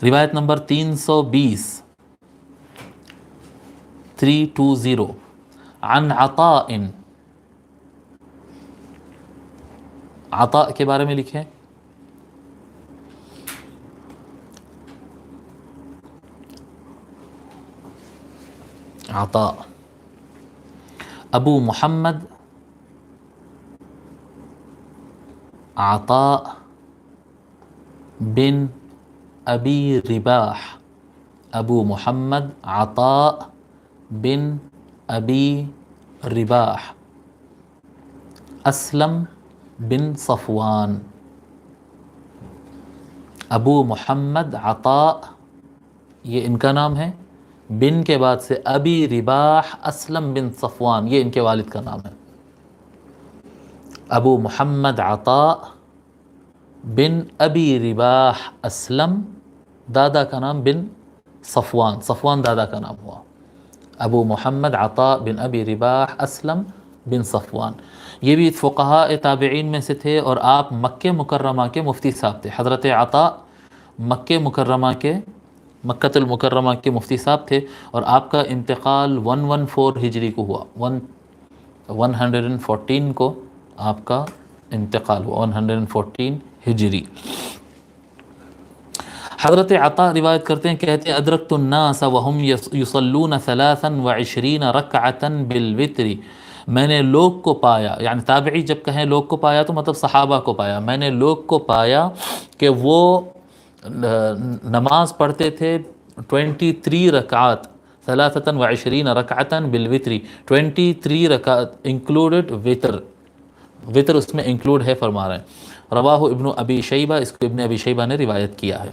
روایت نمبر 320 عن عطاء، عطاء کے بارے میں لکھیں. عطاء ابو محمد عطاء بن ابی رباح، ابو محمد عطاء بن ابی رباح، اسلم بن صفوان. ابو محمد عطاء یہ ان کا نام ہے، بن کے بعد سے ابی رباح اسلم بن صفوان یہ ان کے والد کا نام ہے. ابو محمد عطاء بن ابی رباح اسلم، دادا کا نام بن صفوان، صفوان دادا کا نام ہوا. ابو محمد عطاء بن ابی رباح اسلم بن صفوان. یہ بھی فقہاء تابعین میں سے تھے اور آپ مکہ مکرمہ کے مفتی صاحب تھے. حضرت عطاء مکہ المکرمہ کے مفتی صاحب تھے اور آپ کا انتقال 114 ہجری کو ہوا. 114 کو آپ کا انتقال ہوا، 114 ہجری. حضرت عطاء روایت کرتے ہیں، کہتے ہیں ادرکت الناس وهم یصلون 23 رکعتا بالوتر. میں نے لوگ کو پایا، یعنی تابعی جب کہیں لوگ کو پایا تو مطلب صحابہ کو پایا، میں نے لوگ کو پایا کہ وہ نماز پڑھتے تھے 23 رکعات، 23 رکعتا بالوتر، 23 رکعت انکلوڈڈ وطر اس میں انکلوڈ ہے فرما رہے ہیں. رواہ ابن ابی شیبہ، اس کو ابن ابی شیبہ نے روایت کیا ہے.